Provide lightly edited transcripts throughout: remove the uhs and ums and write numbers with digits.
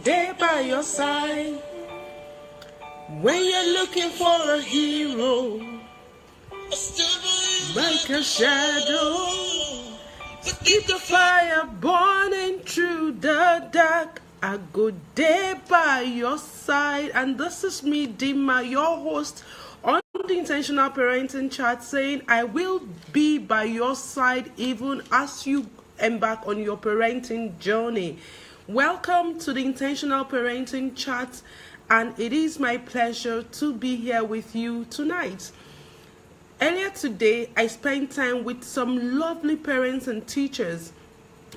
there by your side. When you're looking for a hero, like a shadow, keep the fire burning through the dark. I go there by your side. And this is me, Dima, your host on the Intentional Parenting Chat, saying I will be by your side even as you embark on your parenting journey. Welcome to the Intentional Parenting Chat, and it is my pleasure to be here with you tonight. Earlier today, I spent time with some lovely parents and teachers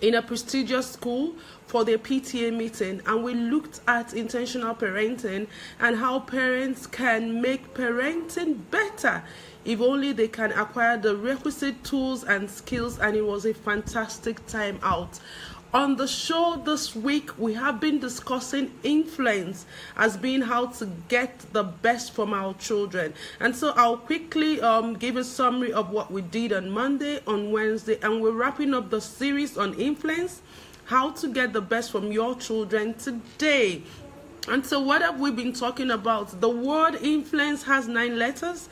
in a prestigious school for their PTA meeting, and we looked at intentional parenting and how parents can make parenting better if only they can acquire the requisite tools and skills, and it was a fantastic time out. On the show this week, we have been discussing influence as being how to get the best from our children. And so I'll quickly give a summary of what we did on Monday, on Wednesday, and we're wrapping up the series on influence, how to get the best from your children today. And so what have we been talking about? The word influence has 9 letters.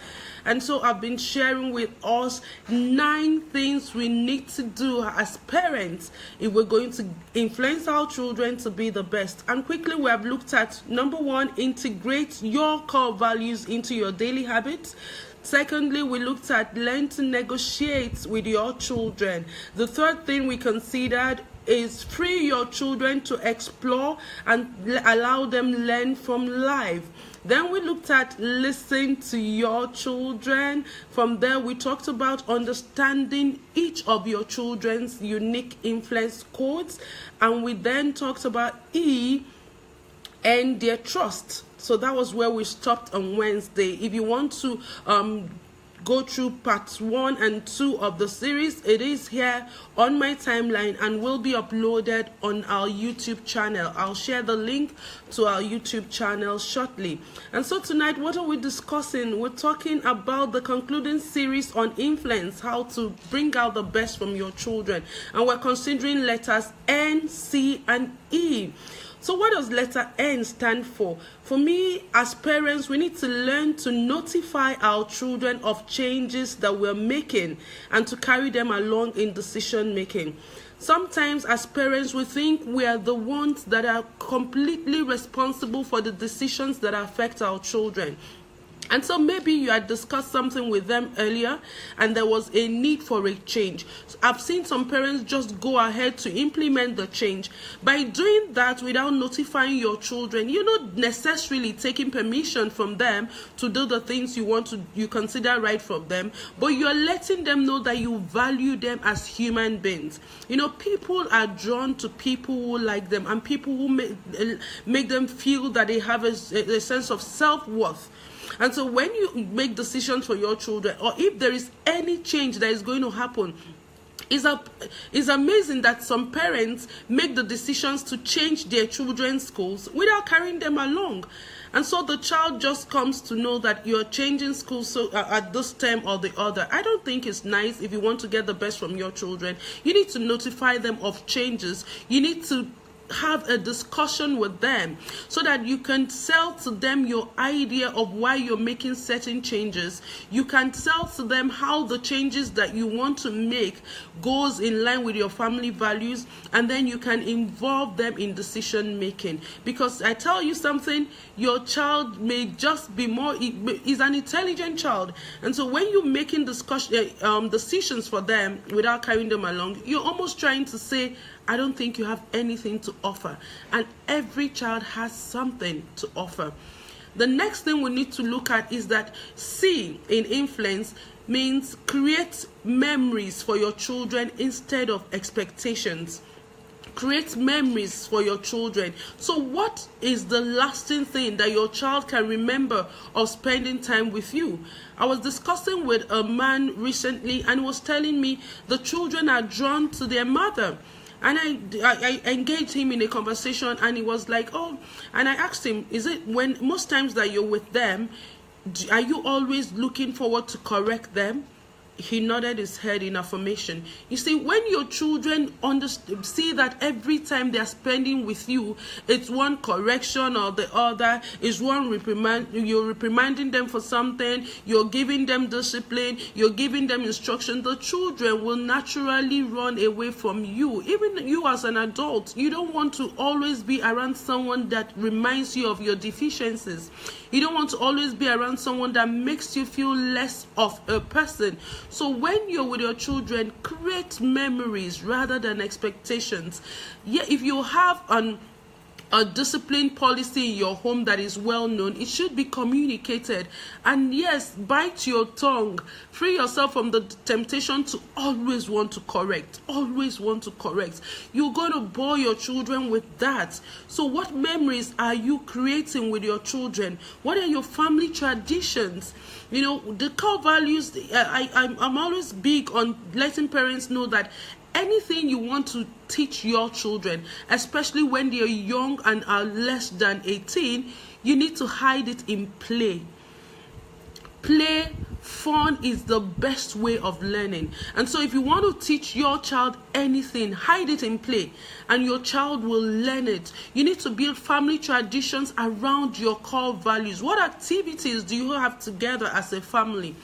And so I've been sharing with us 9 things we need to do as parents if we're going to influence our children to be the best. And quickly, we have looked at number 1, integrate your core values into your daily habits. Secondly, we looked at learn to negotiate with your children. The third thing we considered is free your children to explore and allow them learn from life. Then we looked at listen to your children. From there, we talked about understanding each of your children's unique influence codes. And we then talked about E and their trust. So that was where we stopped on Wednesday. If you want to go through parts 1 and 2 of the series, it is here on my timeline and will be uploaded on our YouTube channel. I'll share the link to our YouTube channel shortly. And so tonight, what are we discussing? We're talking about the concluding series on influence, how to bring out the best from your children. And we're considering letters N, C, and E. So what does letter N stand for? For me, as parents, we need to learn to notify our children of changes that we're making and to carry them along in decision making. Sometimes as parents, we think we are the ones that are completely responsible for the decisions that affect our children. And so maybe you had discussed something with them earlier and there was a need for a change. So I've seen some parents just go ahead to implement the change. By doing that without notifying your children, you're not necessarily taking permission from them to do the things you consider right from them, but you're letting them know that you value them as human beings. You know, people are drawn to people who like them and people who make them feel that they have a sense of self-worth. And so when you make decisions for your children, or if there is any change that is going to happen, it's amazing that some parents make the decisions to change their children's schools without carrying them along. And so the child just comes to know that you're changing schools at this term or the other. I don't think it's nice. If you want to get the best from your children, you need to notify them of changes. You need to have a discussion with them so that you can sell to them your idea of why you're making certain changes. You can sell to them how the changes that you want to make goes in line with your family values, and then you can involve them in decision making. Because I tell you something, your child may just be is an intelligent child, and so when you're making decisions for them without carrying them along, you're almost trying to say, I don't think you have anything to offer. And every child has something to offer. The next thing we need to look at is that C in influence means create memories for your children instead of expectations. Create memories for your children. So what is the lasting thing that your child can remember of spending time with you? I was discussing with a man recently and he was telling me the children are drawn to their mother. And I engaged him in a conversation and he was like, oh, and I asked him, is it when most times that you're with them, are you always looking forward to correct them? he nodded his head in affirmation. You see, when your children see that every time they are spending with you, it's one correction or the other, is one reprimand, you're reprimanding them for something, you're giving them discipline, you're giving them instruction, the children will naturally run away from you. Even you as an adult, you don't want to always be around someone that reminds you of your deficiencies. You don't want to always be around someone that makes you feel less of a person. So when you're with your children, create memories rather than expectations. Yeah, if you have a discipline policy in your home that is well known, it should be communicated. And yes, bite your tongue. Free yourself from the temptation to always want to correct. Always want to correct. You're going to bore your children with that. So what memories are you creating with your children? What are your family traditions? You know, the core values, I'm always big on letting parents know that anything you want to teach your children, especially when they're young and are less than 18, you need to hide it in play. Play, fun is the best way of learning. And so if you want to teach your child anything, hide it in play, and your child will learn it. You need to build family traditions around your core values. What activities do you have together as a family?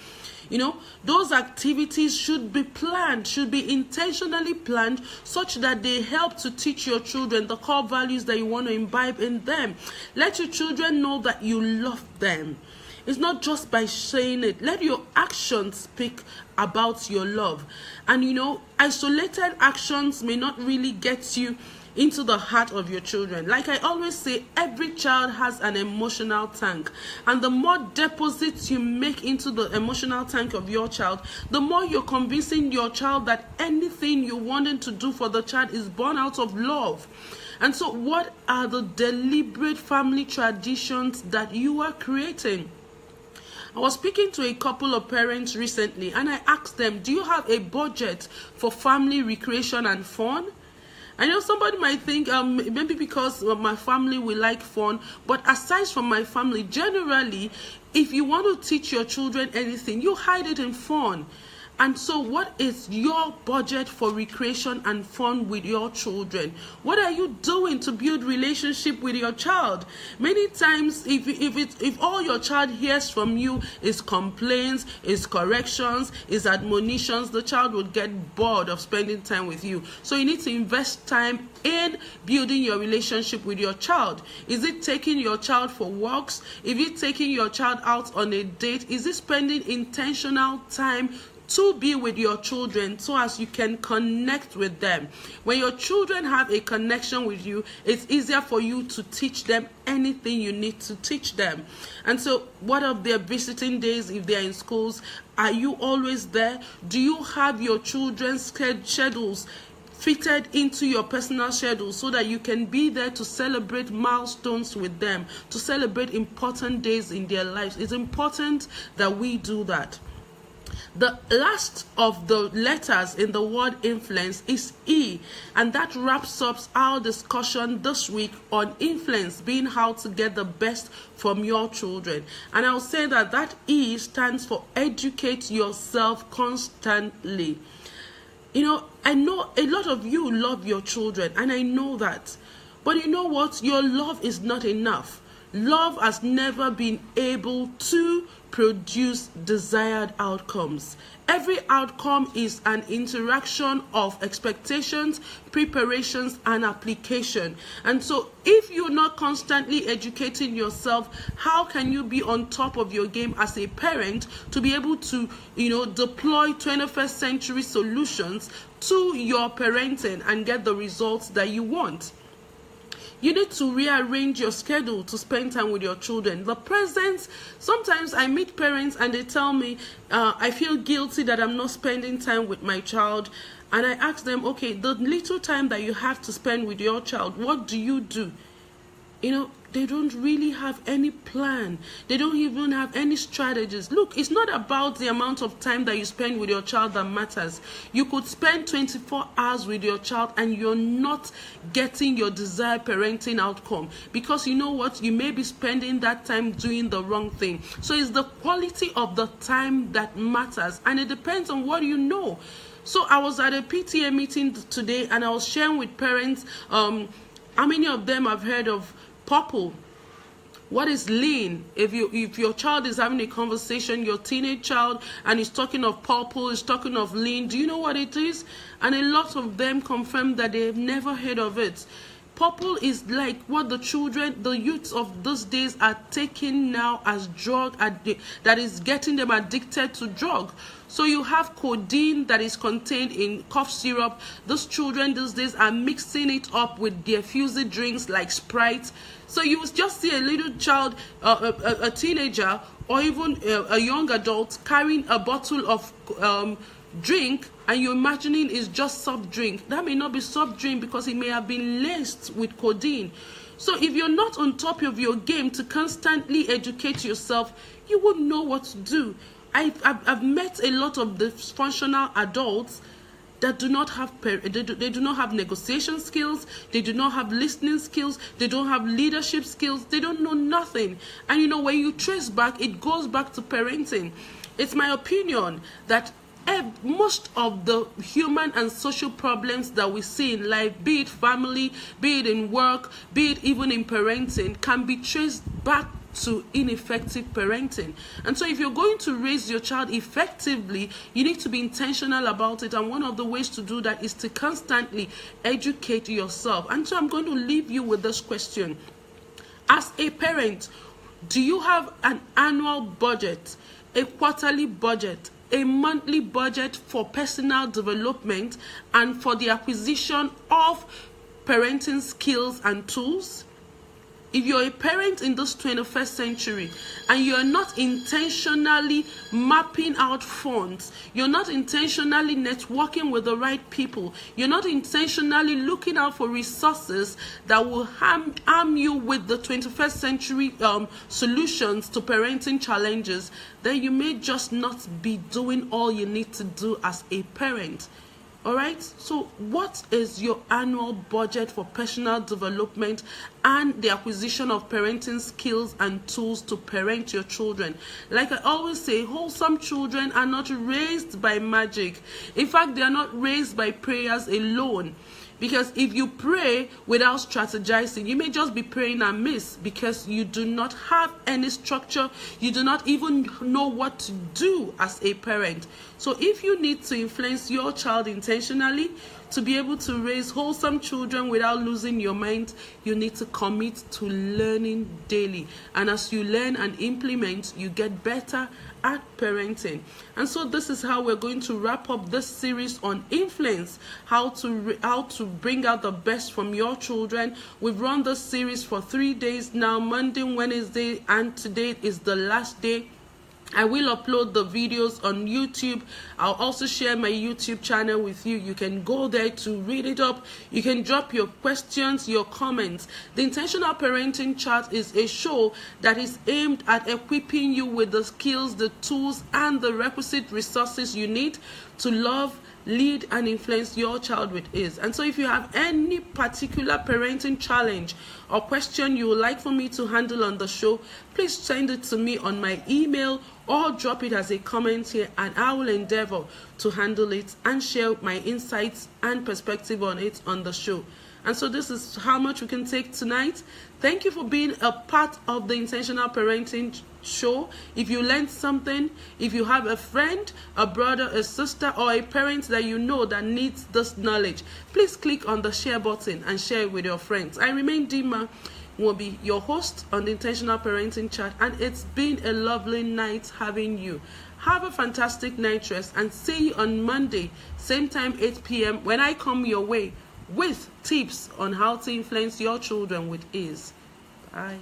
You know, those activities should be planned, should be intentionally planned, such that they help to teach your children the core values that you want to imbibe in them. Let your children know that you love them. It's not just by saying it. Let your actions speak about your love. And you know, isolated actions may not really get you into the heart of your children. Like I always say, every child has an emotional tank, and the more deposits you make into the emotional tank of your child, the more you're convincing your child that anything you wanted to do for the child is born out of love. And so what are the deliberate family traditions that you are creating? I was speaking to a couple of parents recently, and I asked them, do you have a budget for family recreation and fun? I know somebody might think maybe because my family will like fun, but aside from my family, generally, if you want to teach your children anything, you hide it in fun. And so what is your budget for recreation and fun with your children? What are you doing to build relationship with your child? Many times, if all your child hears from you is complaints, is corrections, is admonitions, the child would get bored of spending time with you. So you need to invest time in building your relationship with your child. Is it taking your child for walks? If you're taking your child out on a date, is it spending intentional time to be with your children so as you can connect with them? When your children have a connection with you, it's easier for you to teach them anything you need to teach them. And so what of their visiting days if they're in schools? Are you always there? Do you have your children's schedules fitted into your personal schedule so that you can be there to celebrate milestones with them, to celebrate important days in their lives? It's important that we do that. The last of the letters in the word influence is E, and that wraps up our discussion this week on influence being how to get the best from your children. And I'll say that E stands for educate yourself constantly. You know, I know a lot of you love your children, and I know that. But you know what? Your love is not enough. Love has never been able to produce desired outcomes. Every outcome is an interaction of expectations, preparations, and application. And so if you're not constantly educating yourself, how can you be on top of your game as a parent to be able to, deploy 21st century solutions to your parenting and get the results that you want? You need to rearrange your schedule to spend time with your children. The presence, sometimes I meet parents and they tell me, I feel guilty that I'm not spending time with my child. And I ask them, okay, the little time that you have to spend with your child, what do you do? they don't really have any plan. They don't even have any strategies. Look, it's not about the amount of time that you spend with your child that matters. You could spend 24 hours with your child and you're not getting your desired parenting outcome, because you know what? You may be spending that time doing the wrong thing. So it's the quality of the time that matters, and it depends on what you know. So I was at a PTA meeting today, and I was sharing with parents, how many of them have heard of Purple? What is lean? If your child is having a conversation, your teenage child, and is talking of Purple, is talking of lean, do you know what it is? And a lot of them confirm that they've never heard of it. Purple is like what the youths of those days are taking now as drug, that is getting them addicted to drug. So you have codeine that is contained in cough syrup. Those children these days are mixing it up with their fuzzy drinks like Sprite. So you will just see a little child, a teenager, or even a young adult carrying a bottle of drink, and you're imagining it's just soft drink. That may not be soft drink because it may have been laced with codeine. So if you're not on top of your game to constantly educate yourself, you wouldn't know what to do. I've met a lot of dysfunctional adults that do not have they do not have negotiation skills, they do not have listening skills, they don't have leadership skills, they don't know nothing. And when you trace back, it goes back to parenting. It's my opinion that most of the human and social problems that we see in life, be it family, be it in work, be it even in parenting, can be traced back to ineffective parenting. And so if you're going to raise your child effectively, you need to be intentional about it. And one of the ways to do that is to constantly educate yourself. And so I'm going to leave you with this question. As a parent, do you have an annual budget, a quarterly budget, a monthly budget for personal development and for the acquisition of parenting skills and tools? If you're a parent in this 21st century and you're not intentionally mapping out funds, you're not intentionally networking with the right people, you're not intentionally looking out for resources that will arm you with the 21st century solutions to parenting challenges, then you may just not be doing all you need to do as a parent. All right, so what is your annual budget for personal development and the acquisition of parenting skills and tools to parent your children? Like I always say, wholesome children are not raised by magic. In fact, they are not raised by prayers alone. Because if you pray without strategizing, you may just be praying amiss because you do not have any structure. You do not even know what to do as a parent. So if you need to influence your child intentionally to be able to raise wholesome children without losing your mind, you need to commit to learning daily. And as you learn and implement, you get better at parenting. And so this is how we're going to wrap up this series on influence, how to bring out the best from your children. We've run this series for 3 days now, Monday, Wednesday, and today is the last day. I will upload the videos on YouTube. I'll also share my YouTube channel with you. You can go there to read it up. You can drop your questions, your comments. The Intentional Parenting Chat is a show that is aimed at equipping you with the skills, the tools, and the requisite resources you need to love, lead, and influence your child with ease. And so if you have any particular parenting challenge or question you would like for me to handle on the show, please send it to me on my email or drop it as a comment here, and I will endeavor to handle it and share my insights and perspective on it on the show. And so this is how much we can take tonight. Thank you for being a part of the Intentional Parenting Show. If you learned something, if you have a friend, a brother, a sister, or a parent that you know that needs this knowledge, please click on the share button and share it with your friends. I remain Dima, will be your host on the Intentional Parenting Chat, and it's been a lovely night having you. Have a fantastic night rest, and see you on Monday, same time, 8 p.m. when I come your way with tips on how to influence your children with ease. Bye.